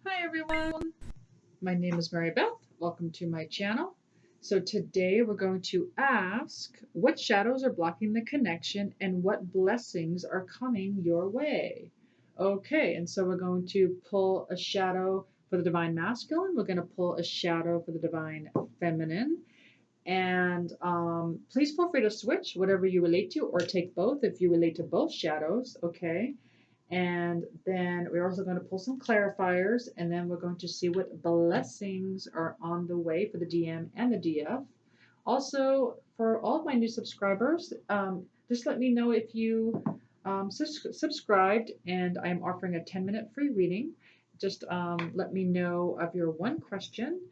Hi everyone, my name is Mary Beth. Welcome to my channel. So today we're going to ask what shadows are blocking the connection and what blessings are coming your way. Okay, and so we're going to pull a shadow for the divine masculine. We're going to pull a shadow for the divine feminine. And please feel free to switch whatever you relate to or take both if you relate to both shadows, okay? And then we're also going to pull some clarifiers, and then we're going to see what blessings are on the way for the DM and the DF. Also, for all of my new subscribers, just let me know if you subscribed, and I'm offering a 10-minute free reading. Just let me know of your one question,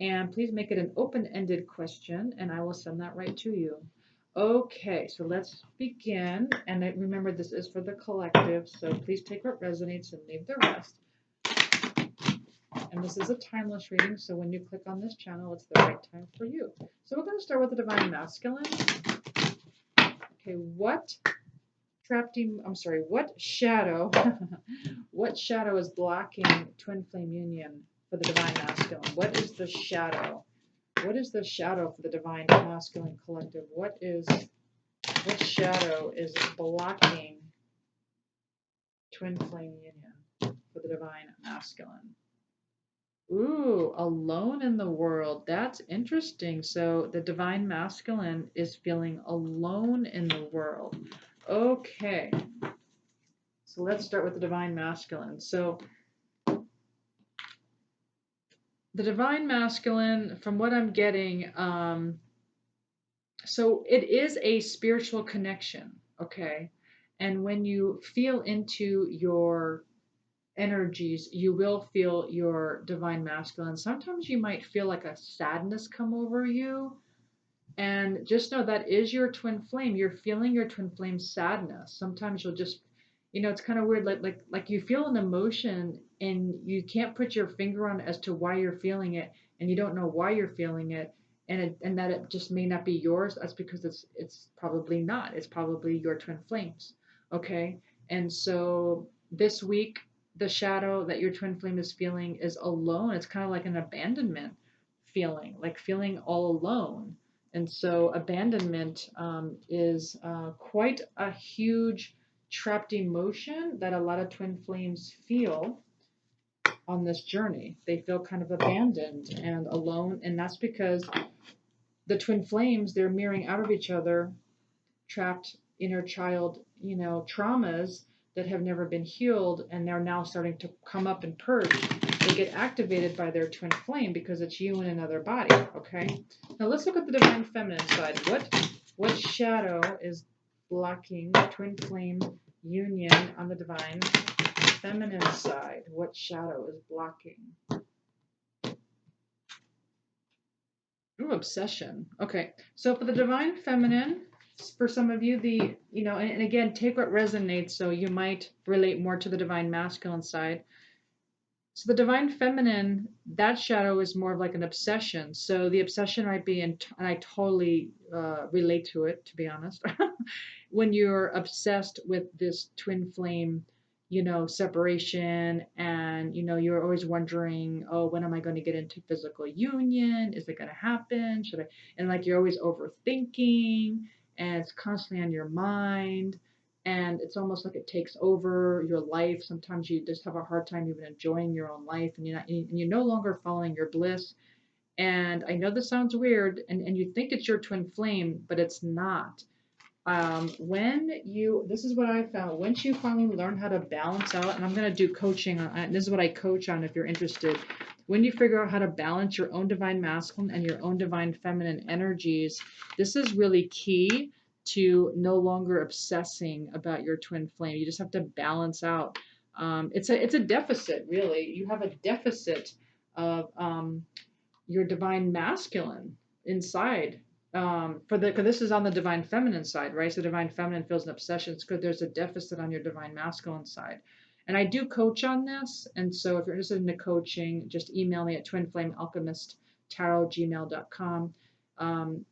and please make it an open-ended question, and I will send that right to you. Okay, so let's begin. And remember, this is for the collective, so please take what resonates and leave the rest. And this is a timeless reading, so when you click on this channel, it's the right time for you. So we're going to start with the divine masculine. Okay, what shadow, what shadow is blocking twin flame union for the divine masculine? What is the shadow? What is the shadow for the divine masculine collective? What shadow is blocking twin flame union for the divine masculine? Ooh, alone in the world. That's interesting. So the divine masculine is feeling alone in the world. Okay. So let's start with the divine masculine. So the divine masculine, from what I'm getting, so it is a spiritual connection, okay? And when you feel into your energies, you will feel your divine masculine. Sometimes you might feel like a sadness come over you. And just know that is your twin flame. You're feeling your twin flame sadness. Sometimes you'll just, it's kind of weird, like you feel an emotion and you can't put your finger on it as to why you're feeling it, and you don't know why you're feeling it, and that it just may not be yours. That's because it's probably not. It's probably your twin flames. Okay? And so this week, the shadow that your twin flame is feeling is alone. It's kind of like an abandonment feeling, like feeling all alone. And so abandonment is quite a huge trapped emotion that a lot of twin flames feel on this journey. They feel kind of abandoned and alone, and that's because the twin flames, they're mirroring out of each other trapped inner child, traumas that have never been healed, and they're now starting to come up and purge. They get activated by their twin flame because it's you in another body. Okay. Now let's look at the divine feminine side. What shadow is blocking twin flame union on the divine feminine side? What shadow is blocking? Ooh, obsession. Okay. So for the divine feminine, for some of you, and again, take what resonates. So you might relate more to the divine masculine side. So the divine feminine, that shadow is more of like an obsession. So the obsession might be, and I totally relate to it, to be honest, when you're obsessed with this twin flame, separation, and you're always wondering, oh, when am I going to get into physical union? Is it going to happen? Should I? And like you're always overthinking, and it's constantly on your mind, and it's almost like it takes over your life. Sometimes you just have a hard time even enjoying your own life, and you're no longer following your bliss. And I know this sounds weird, and you think it's your twin flame, but it's not. This is what I found, once you finally learn how to balance out, and I'm going to do coaching on, and this is what I coach on if you're interested. When you figure out how to balance your own divine masculine and your own divine feminine energies, this is really key to no longer obsessing about your twin flame. You just have to balance out. It's a deficit, really. You have a deficit of your divine masculine inside. Because this is on the divine feminine side, right? So divine feminine feels an obsession. It's because there's a deficit on your divine masculine side. And I do coach on this. And so if you're interested in the coaching, just email me at twinflamealchemist@gmail.com. The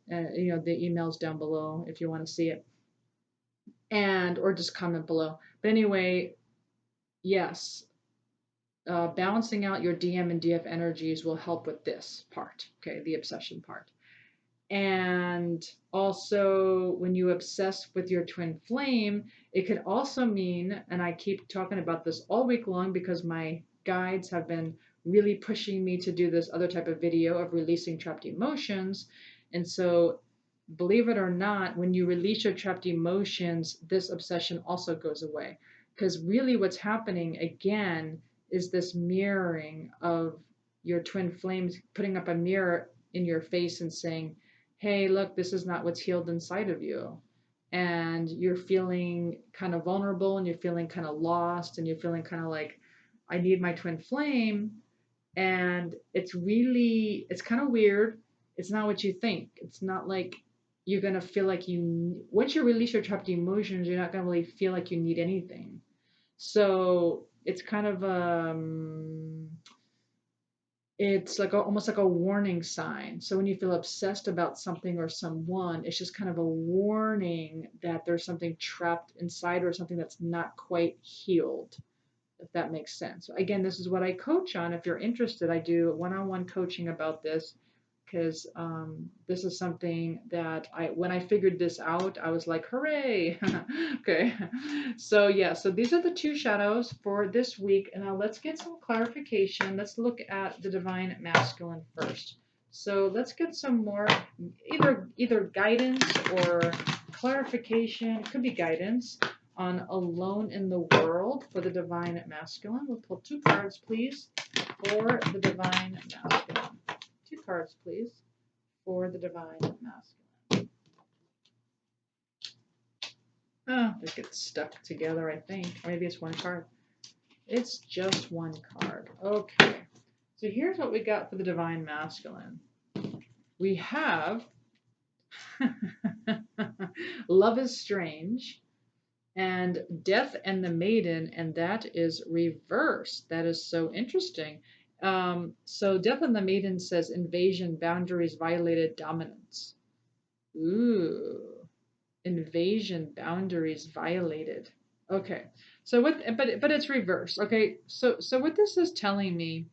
email's down below if you want to see it. Or just comment below. But anyway, yes, balancing out your DM and DF energies will help with this part, okay, the obsession part. And also, when you obsess with your twin flame, it could also mean, and I keep talking about this all week long because my guides have been really pushing me to do this other type of video of releasing trapped emotions. And so, believe it or not, when you release your trapped emotions, this obsession also goes away. Because really, what's happening again is this mirroring of your twin flames putting up a mirror in your face and saying, hey, look, this is not what's healed inside of you. And you're feeling kind of vulnerable and you're feeling kind of lost and you're feeling kind of like, I need my twin flame. And it's kind of weird. It's not what you think. It's not like you're going to feel like once you release your trapped emotions, you're not going to really feel like you need anything. So it's kind of, it's like almost like a warning sign. So when you feel obsessed about something or someone, it's just kind of a warning that there's something trapped inside or something that's not quite healed, if that makes sense. So again, this is what I coach on. If you're interested, I do one-on-one coaching about this because this is something that when I figured this out, I was like, hooray. Okay. So yeah, so these are the two shadows for this week. And now let's get some clarification. Let's look at the divine masculine first. So let's get some more either guidance or clarification. It could be guidance on Alone in the World for the divine masculine. We'll pull two cards, please, for the divine masculine. Two cards, please, for the divine masculine. Oh, they get stuck together, I think. Or maybe it's one card. It's just one card. Okay. So here's what we got for the divine masculine. We have Love is Strange and Death and the Maiden, and that is reversed. That is so interesting. So Death and the Maiden says invasion, boundaries violated, dominance. Ooh, invasion, boundaries violated. Okay, so but it's reversed. Okay, so what this is telling me.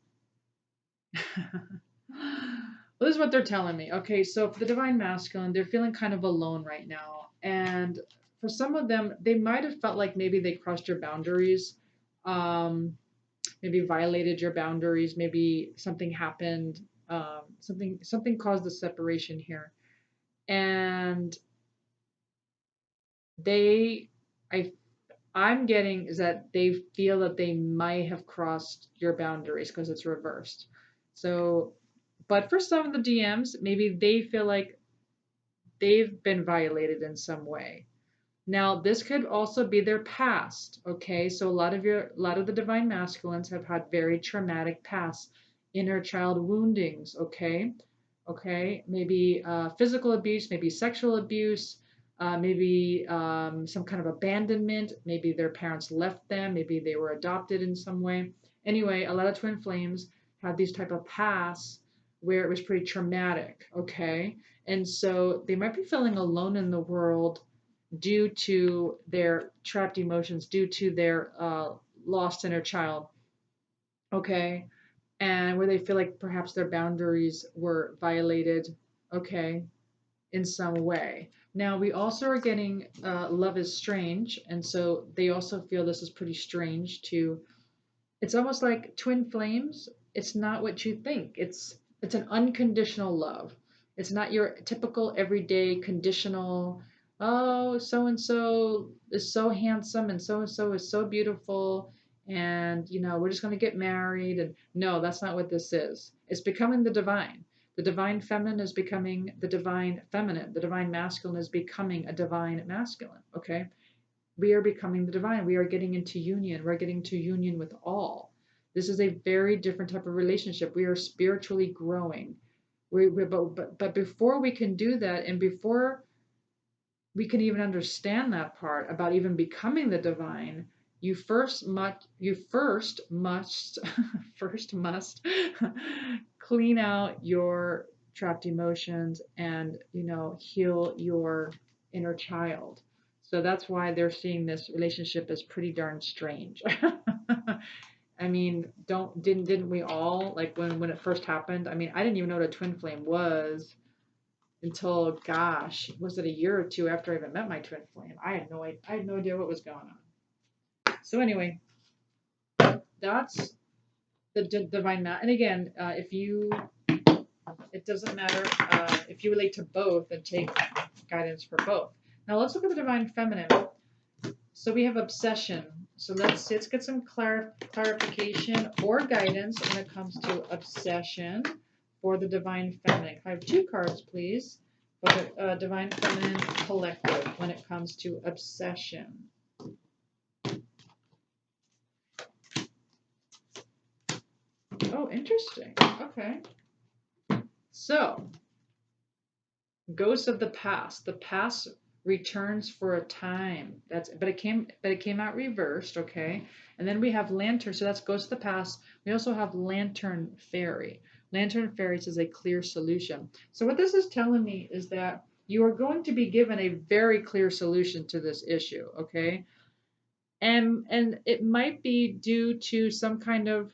Well, this is what they're telling me. Okay, so for the divine masculine, they're feeling kind of alone right now, and for some of them, they might have felt like maybe they crossed your boundaries, um, maybe violated your boundaries, maybe something happened, something caused the separation here, and they, I, I'm getting is that they feel that they might have crossed your boundaries because it's reversed. So, but for some of the DMs, maybe they feel like they've been violated in some way. Now, this could also be their past, okay? So a lot of the divine masculines have had very traumatic past, inner child woundings, okay? Okay, maybe physical abuse, maybe sexual abuse, maybe some kind of abandonment, maybe their parents left them, maybe they were adopted in some way. Anyway, a lot of twin flames have these type of pasts where it was pretty traumatic, okay? And so they might be feeling alone in the world due to their trapped emotions, due to their lost inner child, okay? And where they feel like perhaps their boundaries were violated, okay, in some way. Now, we also are getting Love is Strange, and so they also feel this is pretty strange too. It's almost like twin flames. It's not what you think. It's an unconditional love. It's not your typical everyday conditional, oh, so and so is so handsome and so is so beautiful and we're just going to get married and no, that's not what this is. It's becoming the divine. The divine feminine is becoming the divine feminine. The divine masculine is becoming a divine masculine, okay? We are becoming the divine. We are getting into union. We're getting to union with all. This is a very different type of relationship. We are spiritually growing. But before we can do that, and before we can even understand that part about even becoming the divine, you first must first must clean out your trapped emotions and heal your inner child. So that's why they're seeing this relationship as pretty darn strange. I mean, didn't we all, like, when it first happened? I mean, I didn't even know what a twin flame was until, gosh, was it a year or two after I even met my twin flame? I had no idea what was going on. So anyway, that's the divine math. And again, it doesn't matter if you relate to both, and take guidance for both. Now let's look at the divine feminine. So we have obsession. So let's get some clarification or guidance when it comes to obsession for the divine feminine. Can I have two cards, please, for the divine feminine collective when it comes to obsession? Oh, interesting. Okay. So, ghosts of the past. The past returns for a time. But it came out reversed, okay? And then we have lantern. So that's ghosts of the past. We also have lantern fairy. Lantern fairy says a clear solution. So what this is telling me is that you are going to be given a very clear solution to this issue, okay? And it might be due to some kind of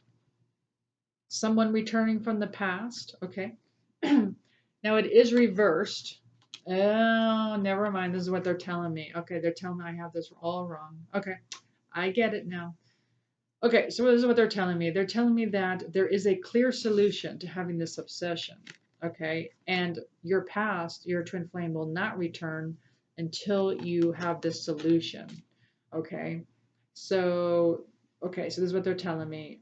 someone returning from the past, okay? Now it is reversed. Oh, never mind. This is what they're telling me. Okay, they're telling me I have this all wrong. Okay, I get it now. Okay, so this is what they're telling me. They're telling me that there is a clear solution to having this obsession. Okay, and your past, your twin flame will not return until you have this solution. Okay, so so this is what they're telling me.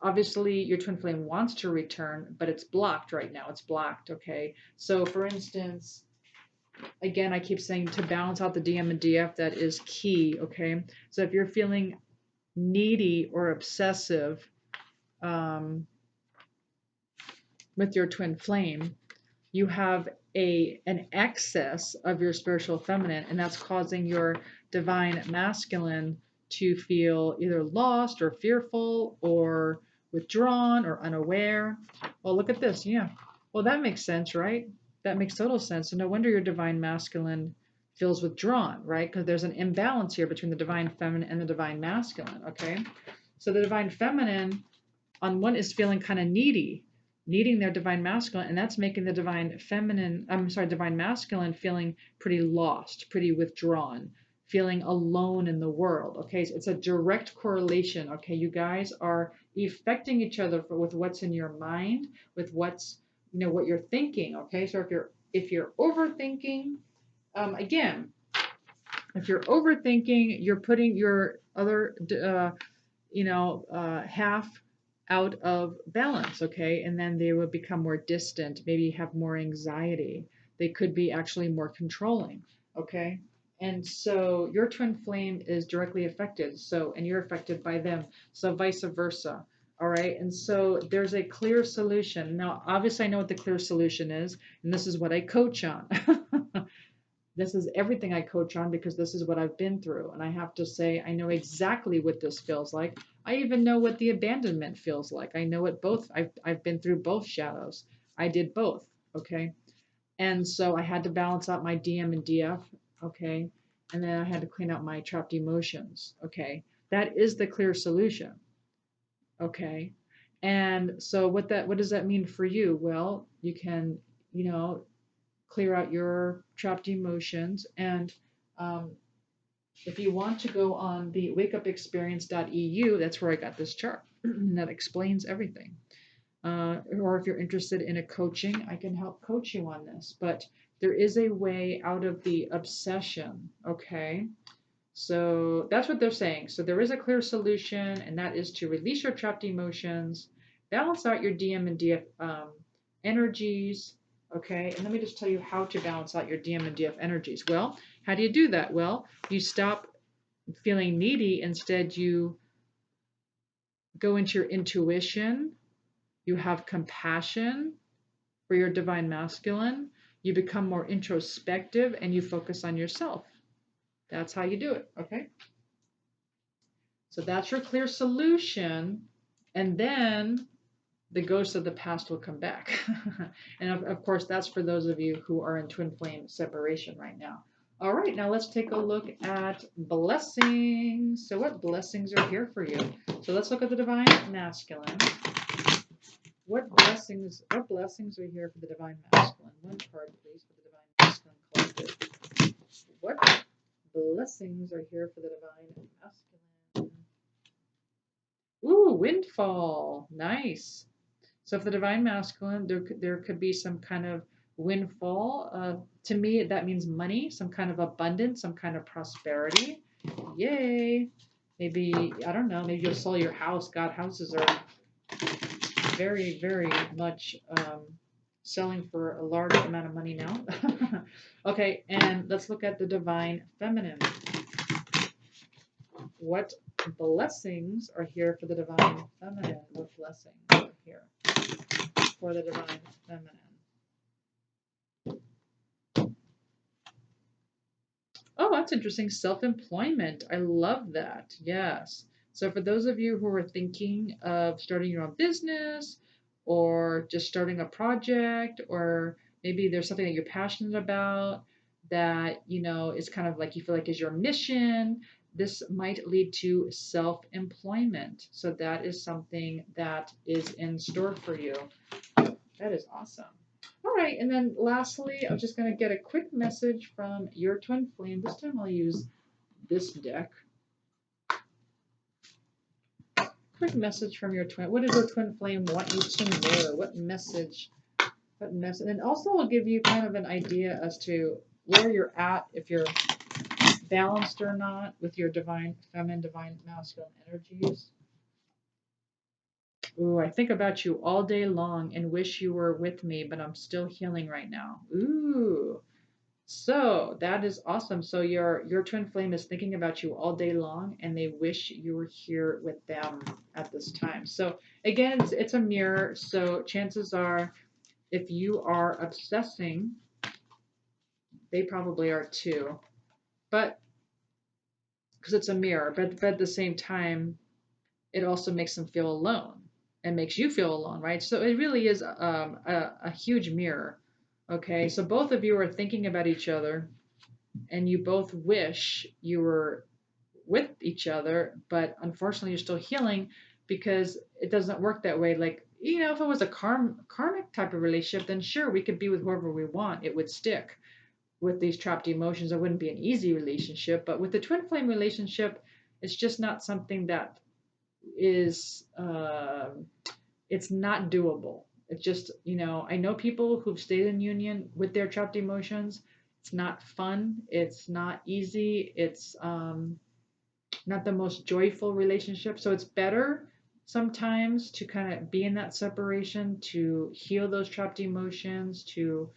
Obviously your twin flame wants to return, but it's blocked right now. It's blocked, okay? So for instance, again, I keep saying to balance out the DM and DF, that is key, okay? So if you're feeling needy or obsessive with your twin flame, you have an excess of your spiritual feminine, and that's causing your divine masculine to feel either lost or fearful or withdrawn or unaware. Well, look at this. Yeah. Well, that makes sense, right? That makes total sense. So no wonder your divine masculine feels withdrawn, right? Because there's an imbalance here between the divine feminine and the divine masculine, okay? So the divine feminine on one is feeling kind of needing their divine masculine, and that's making the divine masculine feeling pretty lost, pretty withdrawn, feeling alone in the world. Okay, so it's a direct correlation. Okay, you guys are affecting each other with what's in your mind, with what's what you're thinking. Okay, so if you're overthinking, again, if you're overthinking, you're putting your other half out of balance, okay? And then they will become more distant, maybe have more anxiety. They could be actually more controlling, okay? And so your twin flame is directly affected, and you're affected by them, so vice versa, all right? And so there's a clear solution. Now, obviously, I know what the clear solution is, and this is what I coach on. This is everything I coach on because this is what I've been through. And I have to say, I know exactly what this feels like. I even know what the abandonment feels like. I know it both. I've been through both shadows. I did both. Okay. And so I had to balance out my DM and DF. Okay. And then I had to clean out my trapped emotions. Okay. That is the clear solution. Okay. And so what does that mean for you? Well, you can, clear out your trapped emotions. And if you want to go on the wakeupexperience.eu, that's where I got this chart that explains everything. Or if you're interested in a coaching, I can help coach you on this. But there is a way out of the obsession, okay? So that's what they're saying. So there is a clear solution, and that is to release your trapped emotions, balance out your DM and DF energies, okay? And let me just tell you how to balance out your DM and DF energies. Well, how do you do that? Well, you stop feeling needy. Instead, you go into your intuition. You have compassion for your divine masculine. You become more introspective, and you focus on yourself. That's how you do it, okay? So that's your clear solution. And then the ghosts of the past will come back. And of course, that's for those of you who are in twin flame separation right now. All right, now let's take a look at blessings. So what blessings are here for you? So let's look at the divine masculine. What blessings are here for the divine masculine? One card, please, for the divine masculine collective. What blessings are here for the divine masculine? Ooh, windfall. Nice. So for the divine masculine, there could be some kind of windfall. To me, that means money, some kind of abundance, some kind of prosperity. Yay. Maybe, I don't know, maybe you'll sell your house. God, houses are very, very much selling for a large amount of money now. Okay, and let's look at the divine feminine. What blessings are here for the divine feminine? What blessings are here for the divine feminine? Oh, that's interesting. Self-employment. I love that. Yes. So for those of you who are thinking of starting your own business or just starting a project, or maybe there's something that you're passionate about that, is kind of like you feel like is your mission, this might lead to self-employment. So that is something that is in store for you. That is awesome. All right, and then lastly, I'm just going to get a quick message from your twin flame. This time I'll use this deck. Quick message from your twin. What does your twin flame want you to know? What message? What message? And also I'll give you kind of an idea as to where you're at, if you're balanced or not with your divine feminine, divine masculine energies. Ooh, I think about you all day long and wish you were with me, but I'm still healing right now. Ooh. So that is awesome. So your twin flame is thinking about you all day long, and they wish you were here with them at this time. So again, it's a mirror. So chances are, if you are obsessing, they probably are too. But because it's a mirror, but at the same time, it also makes them feel alone and makes you feel alone, right? So it really is a huge mirror. Okay, so both of you are thinking about each other, and you both wish you were with each other, but unfortunately you're still healing because it doesn't work that way. Like, if it was a karmic type of relationship, then sure, we could be with whoever we want. It would stick. With these trapped emotions, it wouldn't be an easy relationship. But with the twin flame relationship, it's just not something that is, it's not doable. It's just, I know people who've stayed in union with their trapped emotions. It's not fun. It's not easy. It's not the most joyful relationship. So it's better sometimes to kind of be in that separation, to heal those trapped emotions, to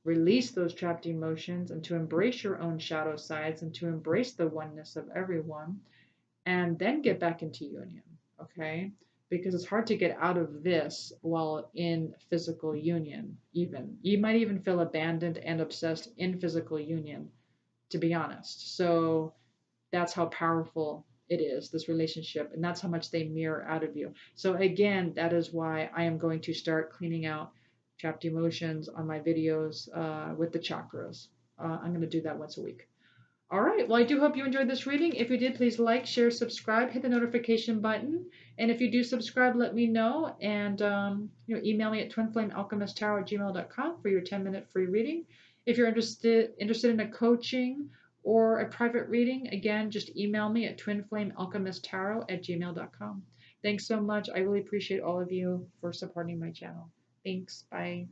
release those trapped emotions, and to embrace your own shadow sides, and to embrace the oneness of everyone, and then get back into union. Okay? Because it's hard to get out of this while in physical union, even. You might even feel abandoned and obsessed in physical union, to be honest. So that's how powerful it is, this relationship, and that's how much they mirror out of you. So again, that is why I am going to start cleaning out trapped emotions on my videos with the chakras. I'm going to do that once a week. All right. Well, I do hope you enjoyed this reading. If you did, please like, share, subscribe, hit the notification button. And if you do subscribe, let me know. And email me at twinflamealchemisttarot@gmail.com for your 10-minute free reading. If you're interested in a coaching or a private reading, again, just email me at twinflamealchemisttarot@gmail.com. Thanks so much. I really appreciate all of you for supporting my channel. Thanks. Bye.